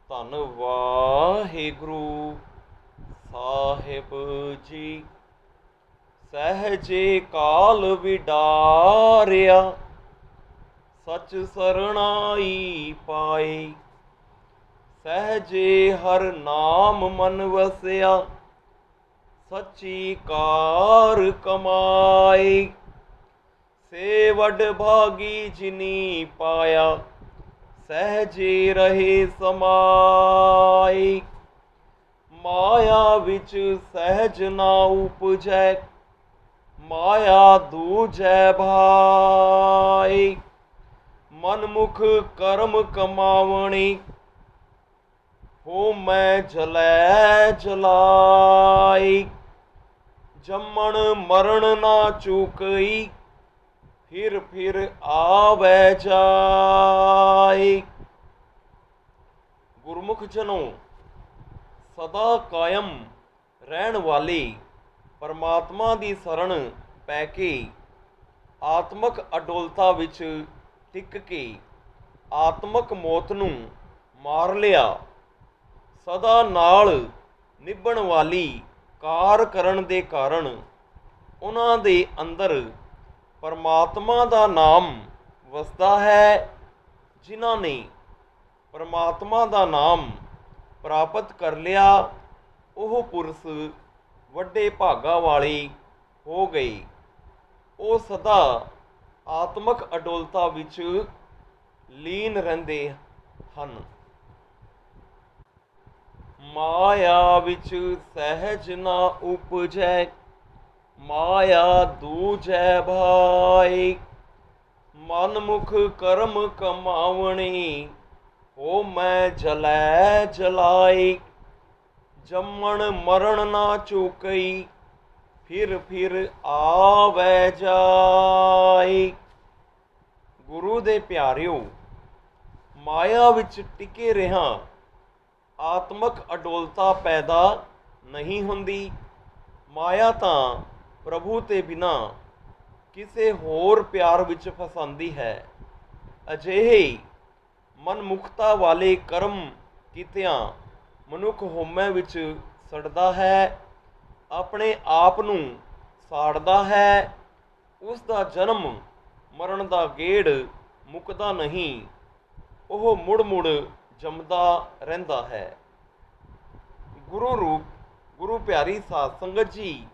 ਧੰਨ ਵਾਹਿਗੁਰੂ ਸਾਹਿਬ ਜੀ। ਸਹਿਜੇ ਕਾਲ ਵਿਡਾਰਿਆ, ਸਚ ਸਰਣਾਈ ਪਾਈ। ਸਹਿਜੇ ਹਰ ਨਾਮ ਮਨ ਵਸਿਆ, ਸੱਚੀ ਕਾਰ ਕਮਾਈ। ਸੇ ਵਡ ਭਾਗੀ ਜਿਨੀ ਪਾਇਆ, ਸਹਿਜੇ ਰਹੇ ਸਮਾਈ। ਮਾਇਆ ਵਿੱਚ ਸਹਿਜ ਨਾ ਉਪਜੈ, ਮਾਇਆ ਦੂਜੈ ਭਾਈ। ਮਨਮੁਖ ਕਰਮ ਕਮਾਵਣੀ, ਹੋ ਮੈਂ ਜਲੈ ਜਲਾਈ। ਜੰਮਣ ਮਰਨ ਨਾ ਚੂਕਈ, ਫਿਰ ਫਿਰ ਆਵੈ ਜਾਈ। ਗੁਰਮੁਖ ਜਨੋ, ਸਦਾ ਕਾਇਮ ਰਹਿਣ ਵਾਲੀ ਪਰਮਾਤਮਾ ਦੀ ਸ਼ਰਨ ਪੈ ਕੇ ਆਤਮਕ ਅਡੋਲਤਾ ਵਿੱਚ ਟਿਕ ਕੇ ਆਤਮਕ ਮੌਤ ਨੂੰ ਮਾਰ ਲਿਆ। ਸਦਾ ਨਾਲ ਨਿਭਣ ਵਾਲੀ ਕਾਰ ਕਰਨ ਦੇ ਕਾਰਨ ਉਹਨਾਂ ਦੇ ਅੰਦਰ ਪਰਮਾਤਮਾ ਦਾ ਨਾਮ ਵਸਦਾ ਹੈ। ਜਿਨ੍ਹਾਂ ਨੇ ਪਰਮਾਤਮਾ ਦਾ ਨਾਮ ਪ੍ਰਾਪਤ ਕਰ ਲਿਆ, ਉਹ ਪੁਰਸ਼ ਵੱਡੇ ਭਾਗਾਂ ਵਾਲੇ ਹੋ ਗਏ। ਉਹ ਸਦਾ ਆਤਮਕ ਅਡੋਲਤਾ ਵਿੱਚ ਲੀਨ ਰਹਿੰਦੇ ਹਨ। ਮਾਇਆ ਵਿੱਚ ਸਹਿਜ ਨਾ ਉਪਜੈ, ਮਾਇਆ ਦੂਜੈ ਭਾਈ। ਮਨਮੁਖ ਕਰਮ ਕਮਾਵਣੀ, ਹੋ ਮੈਂ ਜਲੈ ਜਲਾਈ। ਜੰਮਣ ਮਰਨ ਨਾ ਚੂਕਈ, ਫਿਰ ਫਿਰ ਆਵੈ ਜਾਈ। ਗੁਰੂ ਦੇ ਪਿਆਰਿਓ, ਮਾਇਆ ਵਿੱਚ ਟਿਕੇ ਰਿਹਾ ਆਤਮਕ ਅਡੋਲਤਾ ਪੈਦਾ ਨਹੀਂ ਹੁੰਦੀ। ਮਾਇਆ ਤਾਂ ਪ੍ਰਭੂ ਤੇ ਬਿਨਾਂ ਕਿਸੇ ਹੋਰ ਪਿਆਰ ਵਿੱਚ ਫਸਾਉਂਦੀ ਹੈ। ਅਜਿਹੇ ਮਨਮੁਖਤਾ ਵਾਲੇ ਕਰਮ ਕੀਤਿਆਂ ਮਨੁੱਖ ਹਉਮੈ ਵਿੱਚ ਸੜਦਾ ਹੈ, ਆਪਣੇ ਆਪ ਨੂੰ ਸਾੜਦਾ ਹੈ। ਉਸ ਦਾ ਜਨਮ ਮਰਨ ਦਾ ਗੇੜ ਮੁੱਕਦਾ ਨਹੀਂ, ਉਹ ਮੁੜ ਮੁੜ ਜੰਮਦਾ ਰਹਿੰਦਾ ਹੈ। ਗੁਰੂ ਰੂਪ ਗੁਰੂ ਪਿਆਰੀ ਸਾਧ ਸੰਗਤ ਜੀ,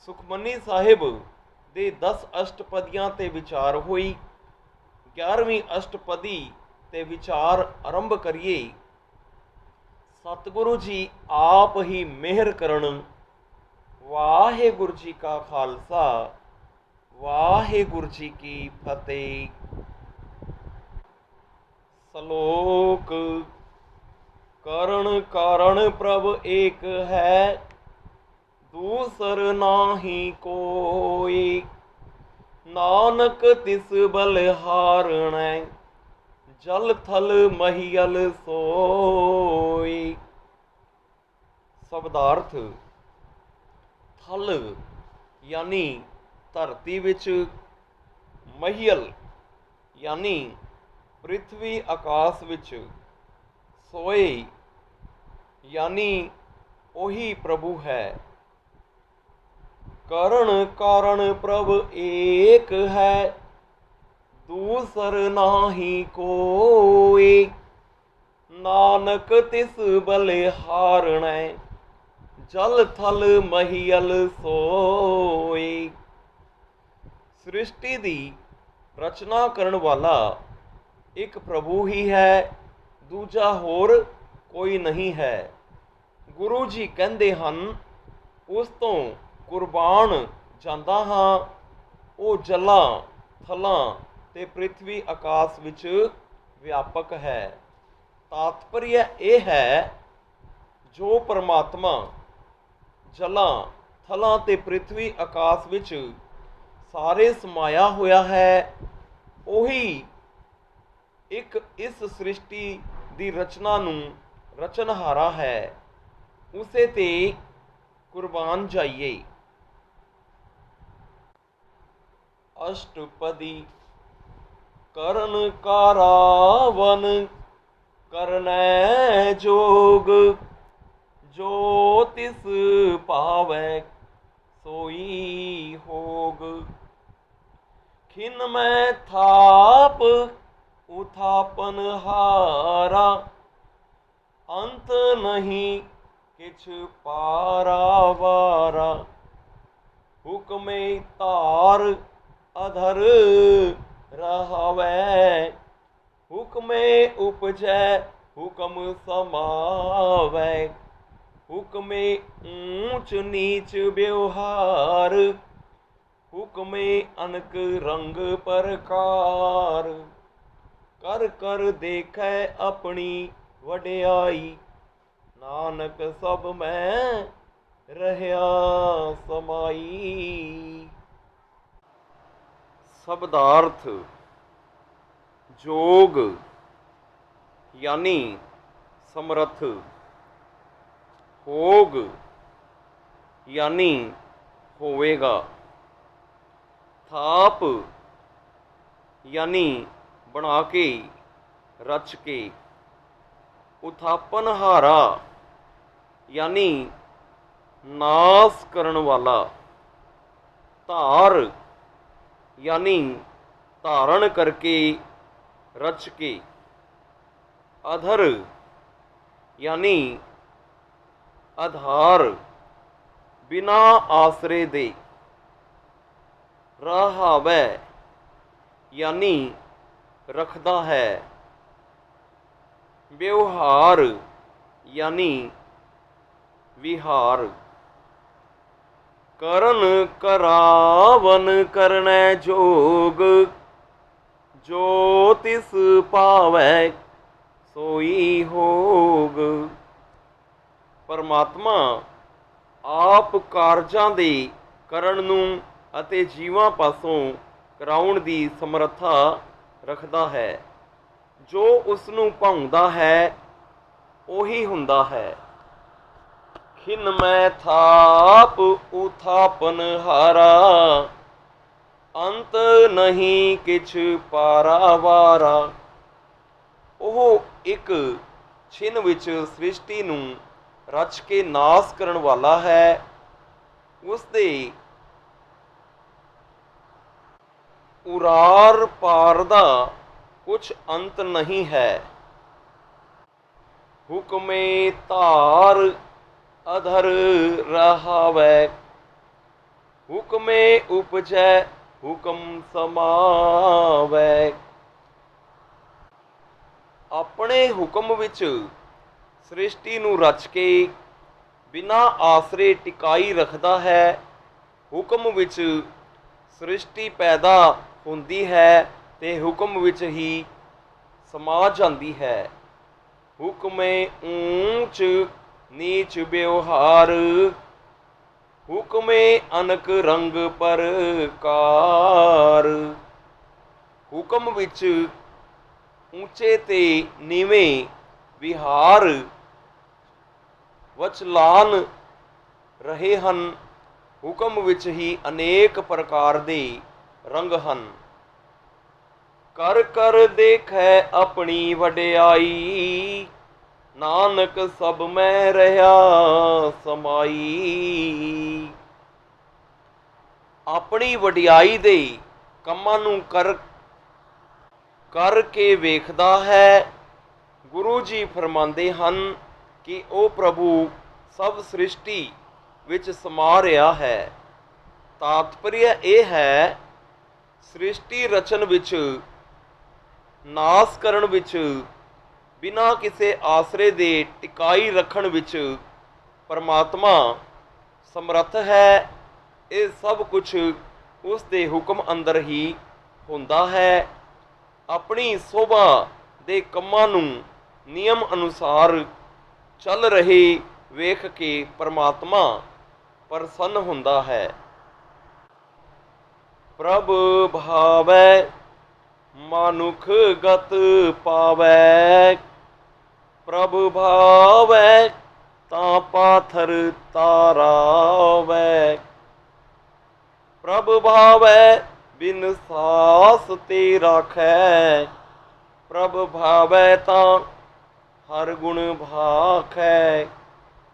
ਸੁਖਮਨੀ ਸਾਹਿਬ ਦੇ 10 ਅਸ਼ਟਪਦੀਆਂ ਤੇ ਵਿਚਾਰ ਹੋਈ। 11ਵੀਂ ਅਸ਼ਟਪਦੀ ਤੇ ਵਿਚਾਰ ਆਰੰਭ ਕਰੀਏ। ਸਤਿਗੁਰੂ ਜੀ ਆਪ ਹੀ ਮਿਹਰ ਕਰਨ। ਵਾਹਿਗੁਰੂ ਜੀ ਕਾ ਖਾਲਸਾ, ਵਾਹਿਗੁਰੂ ਜੀ ਕੀ ਫਤਿਹ। ਸ਼ਲੋਕ। ਕਰਨ ਕਾਰਨ ਪ੍ਰਭ ਏਕ ਹੈ, ਦੂਸਰ ਨਾਹੀ ਕੋਈ। ਨਾਨਕ ਤਿਸ ਬਲਿਹਾਰਣੈ, ਜਲ ਥਲ ਮਹੀਅਲ ਸੋਈ। ਸ਼ਬਦਾਰਥ। ਥਲ ਯਾਨੀ ਧਰਤੀ ਵਿੱਚ, ਮਹੀਅਲ ਯਾਨੀ ਪ੍ਰਿਥਵੀ ਆਕਾਸ਼ ਵਿੱਚ, ਸੋਏ ਯਾਨੀ ਉਹੀ ਪ੍ਰਭੂ ਹੈ। ਕਰਨ ਕਾਰਨ ਪ੍ਰਭ ਏਕ ਹੈ, ਦੂਸਰ ਨਾਹੀ ਕੋਈ। ਨਾਨਕ ਤਿਸ ਬਲਿਹਾਰਣੈ, ਜਲ ਥਲ ਮਹੀਅਲ ਸੋਈ। ਸ੍ਰਿਸ਼ਟੀ ਦੀ ਰਚਨਾ ਕਰਨ ਵਾਲਾ ਇੱਕ ਪ੍ਰਭੂ ਹੀ ਹੈ, ਦੂਜਾ ਹੋਰ ਕੋਈ ਨਹੀਂ ਹੈ। ਗੁਰੂ ਜੀ ਕਹਿੰਦੇ ਹਨ, ਉਸ ਤੋਂ ਕੁਰਬਾਨ ਜਾਂਦਾ ਹਾਂ। ਉਹ ਜਲਾਂ ਥਲਾਂ ਤੇ ਪ੍ਰਿਥਵੀ ਆਕਾਸ਼ ਵਿੱਚ ਵਿਆਪਕ ਹੈ। ਤਾਤਪਰਯ ਇਹ ਹੈ, ਜੋ ਪਰਮਾਤਮਾ ਜਲਾਂ ਥਲਾਂ ਤੇ ਪ੍ਰਿਥਵੀ ਆਕਾਸ਼ ਵਿੱਚ ਸਾਰੇ ਸਮਾਇਆ ਹੋਇਆ ਹੈ, ਉਹੀ ਇੱਕ ਇਸ ਸ੍ਰਿਸ਼ਟੀ ਦੀ ਰਚਨਾ ਨੂੰ ਰਚਨਹਾਰਾ ਹੈ। ਉਸੇ ਤੇ ਕੁਰਬਾਨ ਜਾਈਏ। ਅਸ਼ਟਪਦੀ। ਕਰਨ ਕਾਰਾਵਨ करनै जोग जो तिस पावै सोई होग। खिन मैं थाप उथापन हारा अंत नहीं किछ पारावारा। हुक्मे तार अधर रहावै हुक्मे उपजै हुक्म समावै। हुक्मे ऊंच नीच व्यवहार हुक्मे अनक रंग प्रकार। कर कर देखै अपनी वड्याई नानक सब मैं रहया समाई। शब्दार्थ जोग यानी समर्थ, होग यानी होवेगा, थाप यानी बना के रच के, उथापन हारा यानी नाश करन वाला, धार यानी धारण करके रच के, अधर यानी आधार बिना आसरे दे, रहावै यानी रखदा है, व्यवहार यानी विहार। करन करावन करनै जोग जो तिस पावै सोई होग। परमात्मा आप ਕਾਰਜਾਂ ਦੇ ਕਰਨ ਨੂੰ ਅਤੇ ਜੀਵਾਂ ਪਾਸੋਂ ਕਰਾਉਣ ਦੀ ਸਮਰੱਥਾ ਰੱਖਦਾ ਹੈ। ਜੋ ਉਸ ਨੂੰ ਭਾਉਂਦਾ ਹੈ ਉਹੀ ਹੁੰਦਾ ਹੈ। ਖਿਨ ਮੈਂ ਥਾਪ ਉਥਾਪਨ ਹਾਰਾ ਅੰਤ ਨਹੀਂ ਕਿਛ ਪਾਰਾਵਾਰਾ। ਉਹ ਇੱਕ ਛਿਨ ਵਿੱਚ ਸ੍ਰਿਸ਼ਟੀ ਨੂੰ ਰਚ ਕੇ ਨਾਸ ਕਰਨ ਵਾਲਾ ਹੈ। ਉਸ ਦੇ ਉਰਾਰ ਪਾਰ ਦਾ ਕੁਛ ਅੰਤ ਨਹੀਂ ਹੈ। ਹੁਕਮੇ ਧਾਰ ਅਧਰ ਰਹਾਵੈ ਹੁਕਮੇ ਉਪਜੈ ਹੁਕਮ ਸਮਾਵੈ। ਆਪਣੇ ਹੁਕਮ ਵਿੱਚ ਸ੍ਰਿਸ਼ਟੀ ਨੂੰ ਰਚ ਕੇ ਬਿਨਾਂ ਆਸਰੇ ਟਿਕਾਈ ਰੱਖਦਾ ਹੈ। ਹੁਕਮ ਵਿੱਚ ਸ੍ਰਿਸ਼ਟੀ ਪੈਦਾ ਹੁੰਦੀ ਹੈ ਤੇ ਹੁਕਮ ਵਿੱਚ ਹੀ ਸਮਾ ਜਾਂਦੀ ਹੈ। ਹੁਕਮੇ ਊਚ ਨੀਚ ਵਿਵਹਾਰ ਹੁਕਮੇ ਅਨਕ ਰੰਗ ਪ੍ਰਕਾਰ। ਹੁਕਮ ਵਿੱਚ ਉੱਚੇ ਤੇ ਨੀਵੇਂ ਵਿਹਾਰ ਵਚਲਾਨ ਰਹੇ ਹਨ। ਹੁਕਮ ਵਿੱਚ ਹੀ ਅਨੇਕ ਪ੍ਰਕਾਰ ਦੇ ਰੰਗ ਹਨ। ਕਰ ਕਰ ਦੇਖੈ ਆਪਣੀ ਵਡਿਆਈ ਨਾਨਕ ਸਭ ਮੈਂ ਰਹਾ ਸਮਾਈ। ਆਪਣੀ ਵਡਿਆਈ ਦੇ ਕੰਮਾਂ ਨੂੰ ਕਰਕੇ ਵੇਖਦਾ ਹੈ। ਗੁਰੂ ਜੀ ਫਰਮਾਉਂਦੇ ਹਨ ਕਿ ਉਹ ਪ੍ਰਭੂ ਸਭ ਸ੍ਰਿਸ਼ਟੀ ਵਿੱਚ ਸਮਾ ਰਿਹਾ ਹੈ। ਤਾਤਪਰਯ ਇਹ ਹੈ, ਸ੍ਰਿਸ਼ਟੀ ਰਚਨ ਵਿੱਚ, ਨਾਸ ਕਰਨ ਵਿੱਚ, ਬਿਨਾਂ ਕਿਸੇ ਆਸਰੇ ਦੇ ਟਿਕਾਈ ਰੱਖਣ ਵਿੱਚ ਪਰਮਾਤਮਾ ਸਮਰੱਥ ਹੈ। ਇਹ ਸਭ ਕੁਛ ਉਸ ਦੇ ਹੁਕਮ ਅੰਦਰ ਹੀ ਹੁੰਦਾ ਹੈ। ਆਪਣੀ ਸੋਭਾ ਦੇ ਕੰਮਾਂ ਨੂੰ ਨਿਯਮ ਅਨੁਸਾਰ ਚੱਲ ਰਹੇ ਵੇਖ ਕੇ ਪਰਮਾਤਮਾ ਪ੍ਰਸੰਨ ਹੁੰਦਾ ਹੈ। ਪ੍ਰਭ ਭਾਵੈ ਮਾਨੁਖ ਗਤ ਪਾਵੈ ਪ੍ਰਭ ਭਾਵੈ ਤਾਂ ਪਾਥਰ ਤਾਰਾਵੈ। ਪ੍ਰਭ ਭਾਵੈ ਬਿਨ ਸਾਸ ਤੇ ਰਾਖੈ ਪ੍ਰਭ ਭਾਵੈ ਤਾਂ हर गुण भाखै।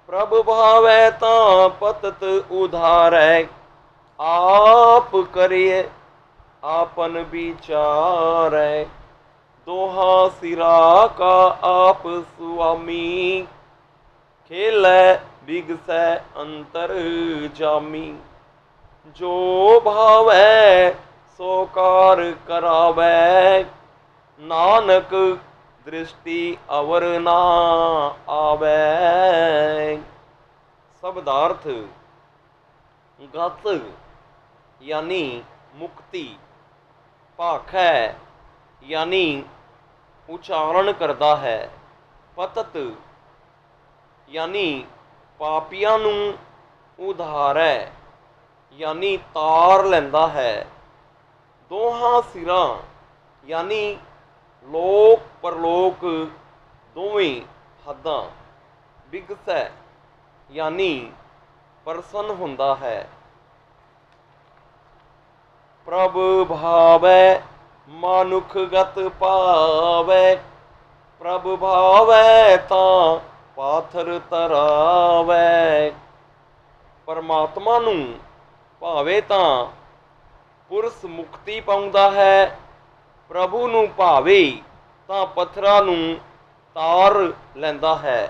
प्रभ भावै तां पतत उधारै। आप करिए आपन विचारै। दोहा सिरा का आप सुआमी। खेलै बिगसै अंतर जामी। जो भावै सो कार करावै। नानक दृष्टि अवर ना आवै। शब्दार्थ। गत यानी मुक्ति, भाखै यानी उच्चारण करता है, पतत यानी पापियां नूं उधारै यानी तार लैंदा है। दोहां सिरां यानी लोक परलोक दोवें हद्दां। बिगसै यानी प्रसन्न हुंदा है। प्रभ भावै मानुख गत पावै। प्रभ भावै तां पाथर तरावै। परमात्मा नूं भावे तां पुरुष मुक्ति पाउंदा है। प्रभु नूं भावे तां पत्थरां नूं तार लैंदा है।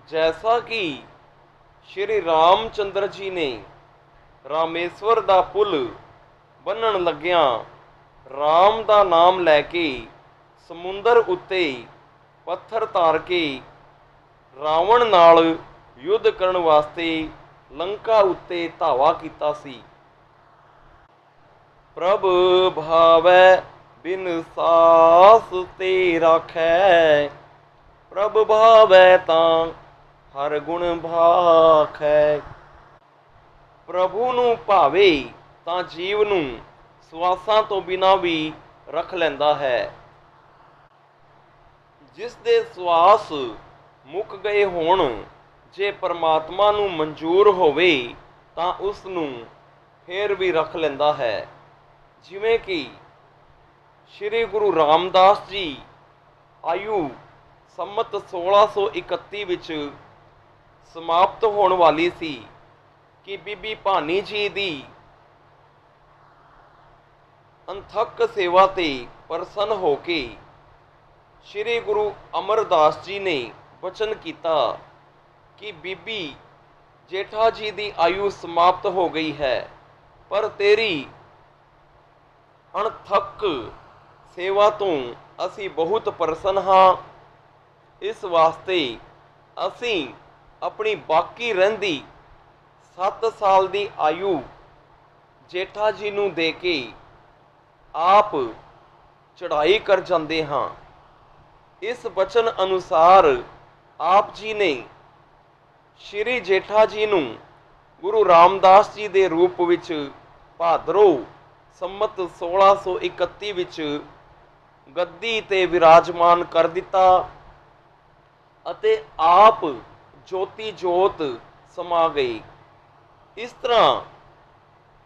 जैसा कि श्री रामचंद्र जी ने रामेश्वर दा पुल बन्नण लग्गियां राम दा नाम लैके समुंदर उत्ते पत्थर तार के रावण नाल युद्ध करन वास्ते लंका उत्ते धावा कीता सी। प्रभ भावै बिन सास ते राखै। प्रभ भावै तां हर गुण भाखै। प्रभु नूं भावे तां जीव नूं ਸਵਾਸਾਂ ਤੋਂ ਬਿਨਾਂ ਵੀ ਰੱਖ ਲੈਂਦਾ ਹੈ। ਜਿਸ ਦੇ ਸਵਾਸ ਮੁੱਕ ਗਏ ਹੋਣ, ਜੇ ਪਰਮਾਤਮਾ ਨੂੰ ਮਨਜ਼ੂਰ ਹੋਵੇ ਤਾਂ ਉਸ ਨੂੰ ਫੇਰ ਵੀ ਰੱਖ ਲੈਂਦਾ ਹੈ। ਜਿਵੇਂ ਕਿ ਸ਼੍ਰੀ ਗੁਰੂ ਰਾਮਦਾਸ ਜੀ ਆਯੂ ਸੰਮਤ 1631 ਵਿੱਚ ਸਮਾਪਤ ਹੋਣ ਵਾਲੀ ਸੀ ਕਿ ਬੀਬੀ ਭਾਨੀ ਜੀ ਦੀ ਅਣਥੱਕ ਸੇਵਾ ਤੇ ਪ੍ਰਸੰਨ ਹੋ ਕੇ ਸ਼੍ਰੀ ਗੁਰੂ ਅਮਰਦਾਸ ਜੀ ਨੇ ਵਚਨ ਕੀਤਾ ਕਿ ਬੀਬੀ ਜੇਠਾ ਜੀ ਦੀ ਆਯੂ ਸਮਾਪਤ ਹੋ ਗਈ ਹੈ, ਪਰ ਤੇਰੀ ਅਣਥੱਕ ਸੇਵਾ ਤੋਂ ਅਸੀਂ ਬਹੁਤ ਪ੍ਰਸੰਨ ਹਾਂ। ਇਸ ਵਾਸਤੇ ਅਸੀਂ ਆਪਣੀ ਬਾਕੀ ਰਹਿੰਦੀ 7 ਸਾਲ ਦੀ ਆਯੂ ਜੇਠਾ ਜੀ ਨੂੰ ਦੇ ਕੇ ਆਪ ਚੜ੍ਹਾਈ ਕਰ ਜਾਂਦੇ ਹਾਂ। ਇਸ ਬਚਨ ਅਨੁਸਾਰ ਆਪ ਜੀ ਨੇ ਸ਼੍ਰੀ ਜੇਠਾ ਜੀ ਨੂੰ ਗੁਰੂ ਰਾਮਦਾਸ ਜੀ ਦੇ ਰੂਪ ਵਿੱਚ ਭਾਦਰੋਂ ਸੰਮਤ 1631 ਵਿੱਚ ਗੱਦੀ ਤੇ ਵਿਰਾਜਮਾਨ ਕਰ ਦਿੱਤਾ ਅਤੇ ਆਪ ਜੋਤੀ ਜੋਤ ਸਮਾ ਗਏ। ਇਸ ਤਰ੍ਹਾਂ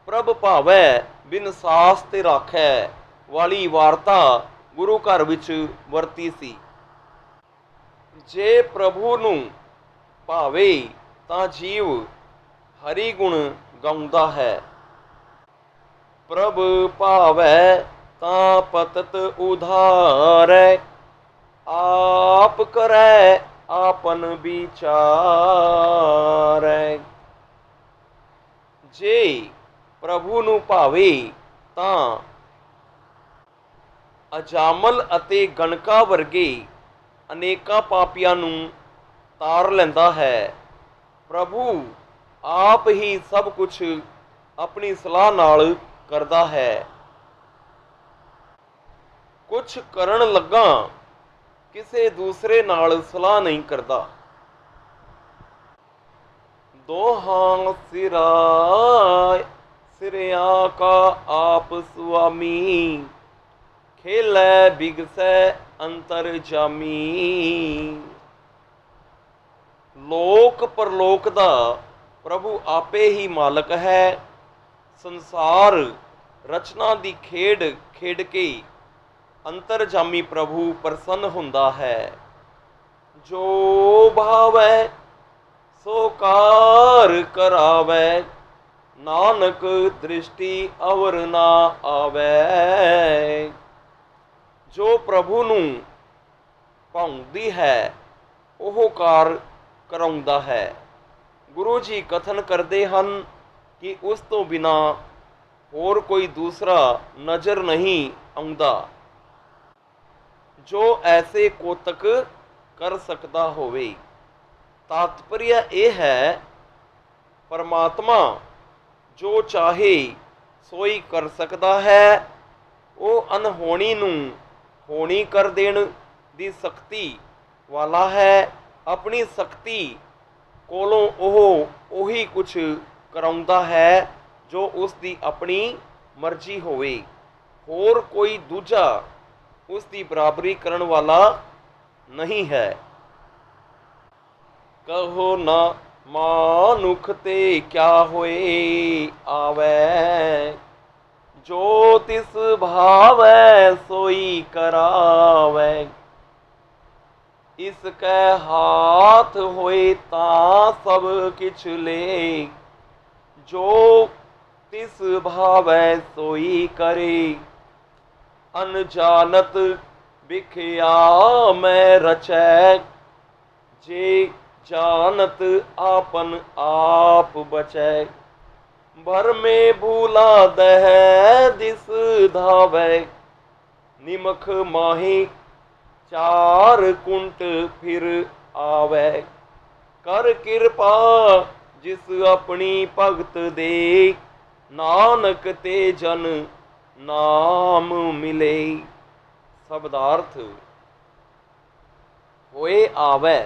ਪ੍ਰਭ ਭਾਵੈ ਬਿਨ ਸਾਸ ਤੇ ਰਾਖੈ ਵਾਲੀ ਵਾਰਤਾ ਗੁਰੂ ਘਰ ਵਿੱਚ ਵਰਤੀ ਸੀ। ਜੇ ਪ੍ਰਭੂ ਨੂੰ ਭਾਵੇ ਤਾਂ ਜੀਵ ਹਰੀ ਗੁਣ ਗਾਉਂਦਾ ਹੈ। ਪ੍ਰਭ ਭਾਵੈ ਤਾਂ ਪਤਤ ਉਧਾਰੈ। ਆਪ ਕਰੈ ਆਪਨ ਵਿਚਾਰੈ। ਜੇ ਪ੍ਰਭੂ ਨੂੰ ਭਾਵੇ ਤਾਂ ਅਜਾਮਲ ਅਤੇ ਗਣਕਾ ਵਰਗੇ ਅਨੇਕਾਂ ਪਾਪੀਆਂ ਨੂੰ ਤਾਰ ਲੈਂਦਾ ਹੈ। ਪ੍ਰਭੂ ਆਪ ਹੀ ਸਭ ਕੁਝ ਆਪਣੀ ਸਲਾਹ ਨਾਲ ਕਰਦਾ ਹੈ। ਕੁਝ ਕਰਨ ਲੱਗਾ ਕਿਸੇ ਦੂਸਰੇ ਨਾਲ ਸਲਾਹ ਨਹੀਂ ਕਰਦਾ। ਦੋਹਾਂ ਸਿਰਿਆਂ ਕਾ ਆਪ ਸੁਆਮੀ। ਖੇਲੈ ਬਿਗਸੈ ਅੰਤਰ ਜਾਮੀ। ਲੋਕ ਪਰਲੋਕ ਦਾ ਪ੍ਰਭੂ ਆਪੇ ਹੀ ਮਾਲਕ ਹੈ। ਸੰਸਾਰ ਰਚਨਾ ਦੀ ਖੇਡ ਖੇਡ ਕੇ ਅੰਤਰਜਾਮੀ ਪ੍ਰਭੂ ਪ੍ਰਸੰਨ ਹੁੰਦਾ ਹੈ। ਜੋ ਭਾਵੈ ਸੋ ਕਾਰ ਕਰਾਵੈ, ਨਾਨਕ ਦ੍ਰਿਸ਼ਟੀ ਅਵਰ ਨਾ ਆਵੈ। ਜੋ ਪ੍ਰਭੂ ਨੂੰ ਭਾਉਂਦੀ ਹੈ ਉਹ ਕਾਰ ਕਰਾਉਂਦਾ ਹੈ। ਗੁਰੂ ਜੀ ਕਥਨ ਕਰਦੇ ਹਨ ਕਿ ਉਸ ਤੋਂ ਬਿਨਾ ਹੋਰ ਕੋਈ ਦੂਸਰਾ ਨਜ਼ਰ ਨਹੀਂ ਆਉਂਦਾ ਜੋ ਐਸੇ ਕੋਤਕ ਕਰ ਸਕਦਾ ਹੋਵੇ। ਤਾਤਪਰਯ ਇਹ ਹੈ, ਪਰਮਾਤਮਾ ਜੋ ਚਾਹੇ ਸੋਈ ਕਰ ਸਕਦਾ ਹੈ। ਉਹ ਅਨਹੋਣੀ ਨੂੰ ਹੋਣੀ ਕਰ ਦੇਣ ਦੀ ਸ਼ਕਤੀ ਵਾਲਾ ਹੈ। ਆਪਣੀ ਸ਼ਕਤੀ ਕੋਲੋਂ ਉਹ ਉਹੀ ਕੁਛ ਕਰਾਉਂਦਾ ਹੈ ਜੋ ਉਸ ਦੀ ਆਪਣੀ ਮਰਜ਼ੀ ਹੋਵੇ। ਹੋਰ ਕੋਈ ਦੂਜਾ ਉਸ ਦੀ ਬਰਾਬਰੀ ਕਰਨ ਵਾਲਾ ਨਹੀਂ ਹੈ। ਕਹੋ ਨਾ ਮਾਨੁਖ ਤੇ ਕਿਆ ਹੋਏ ਆਵੈ, ਜੋ ਤਿਸ ਭਾਵੈ ਸੋਈ ਕਰਾਵੈ। ਇਸ ਕੈ ਹਾਥ ਹੋਏ ਤਾਂ ਸਭ ਕਿਛ ਲੈ, ਜੋ ਤਿਸ ਭਾਵੈ ਸੋਈ ਕਰੇ। ਅਨਜਾਨਤ ਵਿਖਿਆ ਮੈਂ ਰਚੈ, ਜੇ जानत आपन आप बचै। भरमे भूला दह दिस धावै, निमख माही चार कुंट फिर आवै। कर कृपा जिस अपनी भगत दे, नानक ते जन नाम मिले। शब्दार्थ होए आवै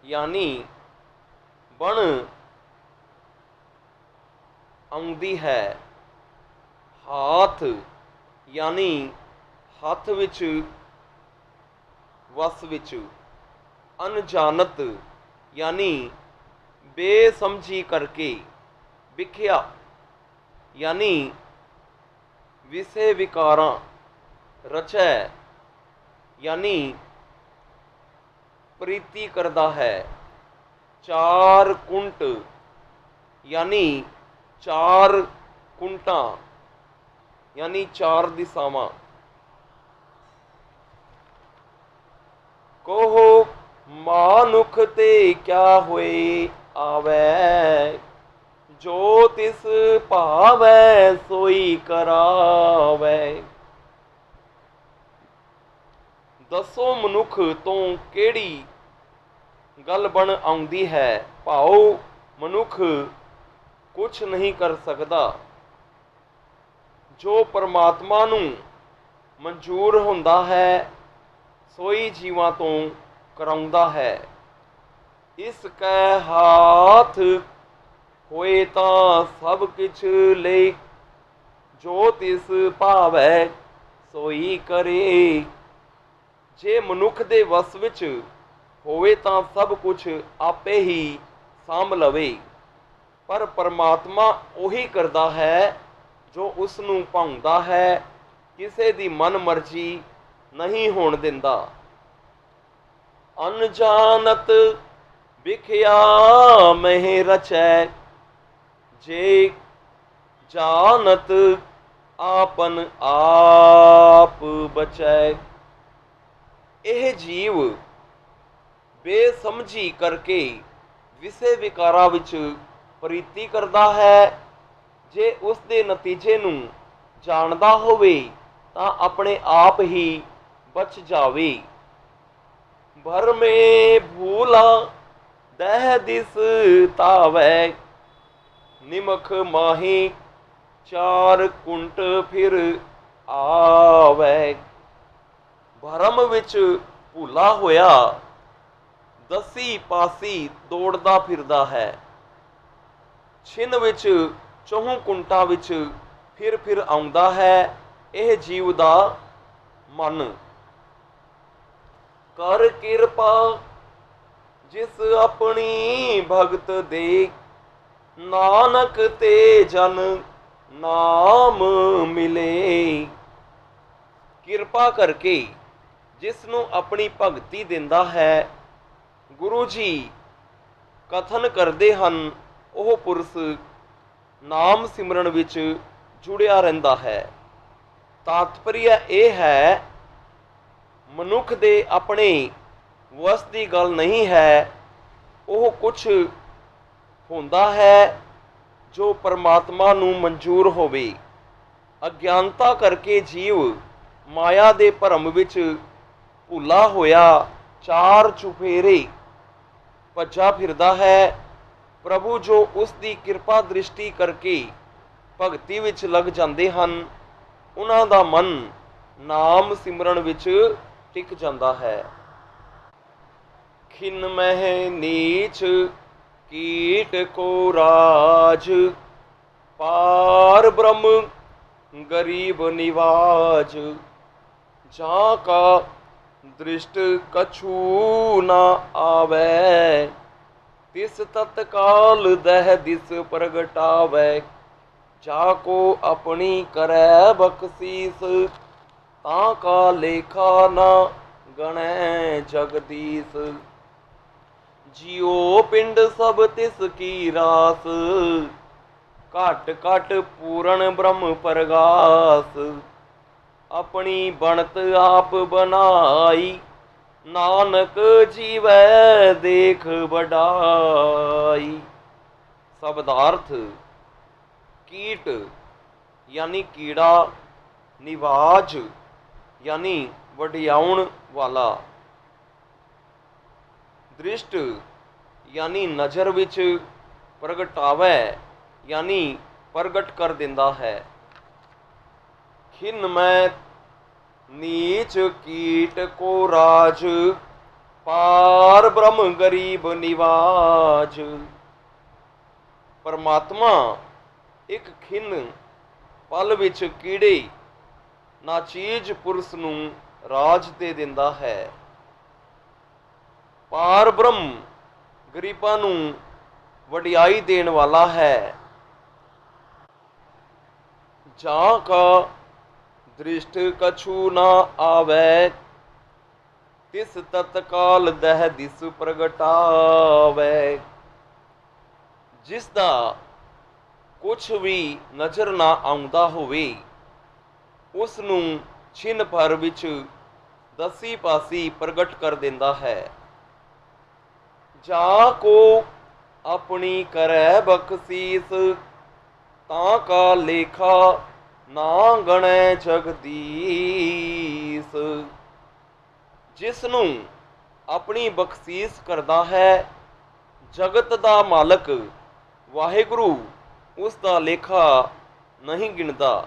यानी बन आउंदी है। हाथ यानी हथ विच वस विच। अनजानत यानी बेसमझी करके। विख्या यानी विषय विकारां। रचै यानी प्रीति करदा है। चार कुंट यानी चार कुंटा यानी चार दिशावां। कोहो मानुख ते क्या होए आवै, जो तिस भावै सोई करावै। दसो मनुख तो केड़ी गल बन आउंदी है। भाओ मनुख कुछ नहीं कर सकता। जो परमात्मा नूं मंजूर हुंदा है सोई जीवां तो कराउंदा है। इस कै हाथ होए तां सब किछ ले, जो तिस भावै सोई करे। जे मनुख दे वस विच होवे तां सब कुछ आपे ही साम लवे। पर परमात्मा ਉਹੀ करदा है जो उस नूं भाउंदा है। किसे दी मन मर्जी नहीं होण दिंदा। अनजानत विख्या मह रचै, जे जानत आपन आप बचै। ਇਹ ਜੀਵ ਬੇਸਮਝੀ ਕਰਕੇ ਵਿਸ਼ੇ ਵਿਕਾਰਾਂ ਵਿੱਚ ਪ੍ਰੀਤੀ ਕਰਦਾ ਹੈ। ਜੇ ਉਸ ਦੇ ਨਤੀਜੇ ਨੂੰ ਜਾਣਦਾ ਹੋਵੇ ਤਾਂ ਆਪਣੇ ਆਪ ਹੀ ਬਚ ਜਾਵੇ। ਭਰਮੇ ਭੂਲਾ ਦਹਿ ਦਿਸ ਤਾਵੈ, ਨਿਮਖ ਮਾਹੀ ਚਾਰ ਕੁੰਟ ਫਿਰ ਆਵੈ। ਭਰਮ ਵਿੱਚ ਭੁੱਲਾ ਹੋਇਆ ਦਸੀ ਪਾਸੀ ਦੌੜਦਾ ਫਿਰਦਾ ਹੈ। ਛਿਨ ਵਿੱਚ ਚੌਹਾਂ ਕੁੰਟਾਂ ਵਿੱਚ ਫਿਰ ਆਉਂਦਾ ਹੈ। ਇਹ ਜੀਵ ਦਾ ਮਨ। ਕਰ ਕਿਰਪਾ ਜਿਸ ਆਪਣੀ ਭਗਤ ਦੇ, ਨਾਨਕ ਤੇ ਜਨ ਨਾਮ ਮਿਲੇ। ਕਿਰਪਾ ਕਰਕੇ ਜਿਸ ਨੂੰ ਆਪਣੀ ਭਗਤੀ ਦਿੰਦਾ ਹੈ, ਗੁਰੂ ਜੀ ਕਥਨ ਕਰਦੇ ਹਨ, ਉਹ ਪੁਰਸ਼ ਨਾਮ ਸਿਮਰਨ ਵਿੱਚ ਜੁੜਿਆ ਰਹਿੰਦਾ ਹੈ। ਤਾਤਪਰਯ ਇਹ ਹੈ, ਮਨੁੱਖ ਦੇ ਆਪਣੇ ਵਸ ਦੀ ਗੱਲ ਨਹੀਂ ਹੈ। ਉਹ ਕੁਛ ਹੁੰਦਾ ਹੈ ਜੋ ਪਰਮਾਤਮਾ ਨੂੰ ਮਨਜ਼ੂਰ ਹੋਵੇ। ਅਗਿਆਨਤਾ ਕਰਕੇ ਜੀਵ ਮਾਇਆ ਦੇ ਭਰਮ ਵਿੱਚ ਭੁੱਲਾ ਹੋਇਆ ਚਾਰ ਚੁਫੇਰੇ ਭੱਜਾ ਫਿਰਦਾ ਹੈ। ਪ੍ਰਭੂ ਜੋ ਉਸ ਦੀ ਕਿਰਪਾ ਦ੍ਰਿਸ਼ਟੀ ਕਰਕੇ ਭਗਤੀ ਵਿੱਚ ਲੱਗ ਜਾਂਦੇ ਹਨ, ਉਹਨਾਂ ਦਾ ਮਨ ਨਾਮ ਸਿਮਰਨ ਵਿੱਚ ਟਿਕ ਜਾਂਦਾ ਹੈ। ਖਿਨ ਮਹਿ ਨੀਚ ਕੀਟ ਕੋ ਰਾਜ, ਪਾਰ ਬ੍ਰਹਮ ਗਰੀਬ ਨਿਵਾਜ। ਜਾਂ ਕਾ ਦ੍ਰਿਸ਼ਟ ਕਛੂ ਨਾ ਆਵੈ, ਤਿਸ ਤਤਕਾਲ ਦਹਿ ਦਿਸ ਪ੍ਰਗਟਾਵੈ। ਜਾ ਕੋ ਆਪਣੀ ਕਰੈ ਬਖਸੀਸ, ਤਾਂ ਕਾ ਲੇਖਾ ਨਾ ਗਣੈ ਜਗਦੀਸ। ਜਿਉ ਪਿੰਡ ਸਭ ਤਿਸ ਕੀ ਰਾਸ, ਘਟ ਘਟ ਪੂਰਨ ਬ੍ਰਹਮ ਪਰਗਾਸ। ਆਪਣੀ ਬਣਤ ਆਪ ਬਨਾਈ, ਨਾਨਕ ਜੀਵੈ ਦੇਖ ਵਡਾਈ। ਸ਼ਬਦਾਰਥ: ਕੀਟ ਯਾਨੀ ਕੀੜਾ, ਨਿਵਾਜ ਯਾਨੀ ਵਡਿਆਉਣ ਵਾਲਾ, ਦ੍ਰਿਸ਼ਟ ਯਾਨੀ ਨਜ਼ਰ ਵਿੱਚ, ਪ੍ਰਗਟਾਵੈ ਯਾਨੀ ਪ੍ਰਗਟ ਕਰ ਦਿੰਦਾ ਹੈ। ਖਿਨ ਮੈਂ ਨੀਚ ਕੀਟ ਕੋ ਰਾਜ, ਪਾਰ ਬ੍ਰਹਮ ਗਰੀਬ ਨਿਵਾਜ। ਪਰਮਾਤਮਾ ਇੱਕ ਖਿਨ ਪਲ ਵਿੱਚ ਕੀੜੇ ਨਾਚੀਜ਼ ਪੁਰਸ਼ ਨੂੰ ਰਾਜ ਦੇ ਦਿੰਦਾ ਹੈ। ਪਾਰ ਬ੍ਰਹਮ ਗਰੀਬਾਂ ਨੂੰ ਵਡਿਆਈ ਦੇਣ ਵਾਲਾ ਹੈ। ਜਾਂ ਕਾ ਦ੍ਰਿਸ਼ਟ ਕਛੂ ਨਾ ਆਵੈ, ਤਿਸ ਤਤਕਾਲ ਦਹਿ ਦਿਸ ਪ੍ਰਗਟਾਵੈ। ਜਿਸ ਦਾ ਕੁਛ ਵੀ ਨਜ਼ਰ ਨਾ ਆਉਂਦਾ ਹੋਵੇ, ਉਸ ਨੂੰ ਛਿਨ ਭਰ ਵਿੱਚ ਦਸੀ ਪਾਸੀ ਪ੍ਰਗਟ ਕਰ ਦਿੰਦਾ ਹੈ। ਜਾ ਕੋ ਆਪਣੀ ਕਰੈ ਬਖਸੀਸ, ਤਾਂ ਕਾ ਲੇਖਾ ਨਾ ਗਣੈ ਜਗਦੀਸ। ਜਿਸ ਨੂੰ ਆਪਣੀ ਬਖਸ਼ੀਸ਼ ਕਰਦਾ ਹੈ, ਜਗਤ ਦਾ ਮਾਲਕ ਵਾਹਿਗੁਰੂ ਉਸ ਦਾ ਲੇਖਾ ਨਹੀਂ ਗਿਣਦਾ।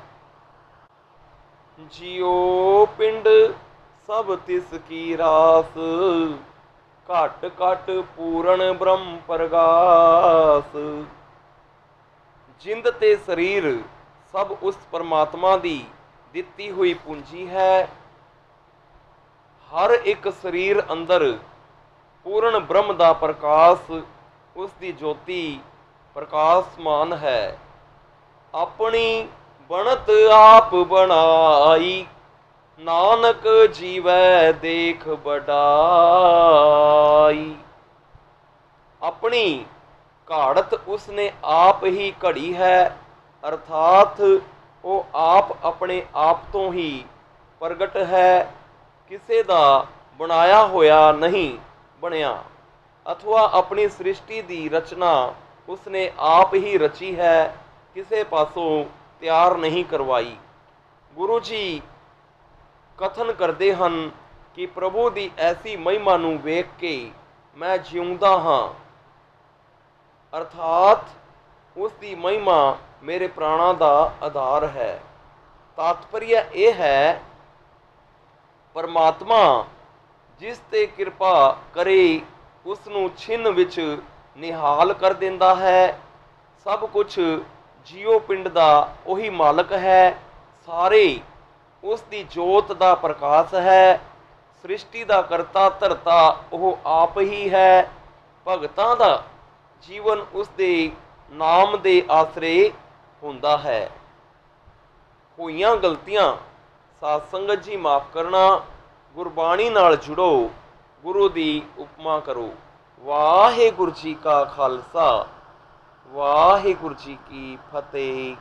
ਜਿਉ ਪਿੰਡ ਸਭ ਤਿਸ ਕੀ ਰਾਸ, ਘਟ ਘਟ ਪੂਰਨ ਬ੍ਰਹਮ ਪਰਗਾਸ। ਜਿੰਦ ਤੇ ਸਰੀਰ ਸਭ ਉਸ ਪਰਮਾਤਮਾ ਦੀ ਦਿੱਤੀ ਹੋਈ ਪੂੰਜੀ ਹੈ। ਹਰ ਇੱਕ ਸਰੀਰ ਅੰਦਰ ਪੂਰਨ ਬ੍ਰਹਮ ਦਾ ਪ੍ਰਕਾਸ਼, ਉਸ ਦੀ ਜੋਤੀ ਪ੍ਰਕਾਸ਼ਮਾਨ ਹੈ। ਆਪਣੀ ਬਣਤ ਆਪ ਬਣਾਈ, ਨਾਨਕ ਜੀਵੈ ਦੇਖ ਵਡਾਈ। ਆਪਣੀ ਘਾੜਤ ਉਸਨੇ ਆਪ ਹੀ ਘੜੀ ਹੈ, ਅਰਥਾਤ ਉਹ ਆਪ ਆਪਣੇ ਆਪ ਤੋਂ ਹੀ ਪ੍ਰਗਟ ਹੈ, ਕਿਸੇ ਦਾ ਬਣਾਇਆ ਹੋਇਆ ਨਹੀਂ ਬਣਿਆ, ਅਥਵਾ ਆਪਣੀ ਸ੍ਰਿਸ਼ਟੀ ਦੀ ਰਚਨਾ ਉਸਨੇ ਆਪ ਹੀ ਰਚੀ ਹੈ, ਕਿਸੇ ਪਾਸੋਂ ਤਿਆਰ ਨਹੀਂ ਕਰਵਾਈ। ਗੁਰੂ ਜੀ ਕਥਨ ਕਰਦੇ ਹਨ ਕਿ ਪ੍ਰਭੂ ਦੀ ਐਸੀ ਮਹਿਮਾ ਨੂੰ ਵੇਖ ਕੇ ਮੈਂ ਜਿਉਂਦਾ ਹਾਂ, ਅਰਥਾਤ ਉਸ ਦੀ ਮਹਿਮਾ ਮੇਰੇ ਪ੍ਰਾਣਾਂ ਦਾ ਆਧਾਰ ਹੈ। ਤਾਤਪਰਯ ਇਹ ਹੈ, ਪਰਮਾਤਮਾ ਜਿਸ ਤੇ ਕਿਰਪਾ ਕਰੇ ਉਸ ਨੂੰ ਛਿਨ ਵਿੱਚ ਨਿਹਾਲ ਕਰ ਦਿੰਦਾ ਹੈ। ਸਭ ਕੁਛ ਜੀਉ ਪਿੰਡ ਦਾ ਉਹੀ ਮਾਲਕ ਹੈ, ਸਾਰੇ ਉਸ ਦੀ ਜੋਤ ਦਾ ਪ੍ਰਕਾਸ਼ ਹੈ। ਸ੍ਰਿਸ਼ਟੀ ਦਾ ਕਰਤਾ ਧਰਤਾ ਉਹ ਆਪ ਹੀ ਹੈ। ਭਗਤਾਂ ਦਾ ਜੀਵਨ ਉਸ ਦੇ ਨਾਮ ਦੇ ਆਸਰੇ ਹੁੰਦਾ ਹੈ। ਹੋਈਆਂ ਗਲਤੀਆਂ ਸਾਧ ਸੰਗਤ ਜੀ ਮਾफ़ ਕਰਨਾ, ਗੁਰਬਾਣੀ ਨਾਲ ਜੁੜੋ, ਗੁਰੂ ਦੀ ਉਪਮਾ ਕਰੋ। ਵਾਹਿਗੁਰੂ ਜੀ ਕਾ ਖਾਲਸਾ, ਵਾਹਿਗੁਰੂ ਜੀ ਕੀ ਫਤਿਹ।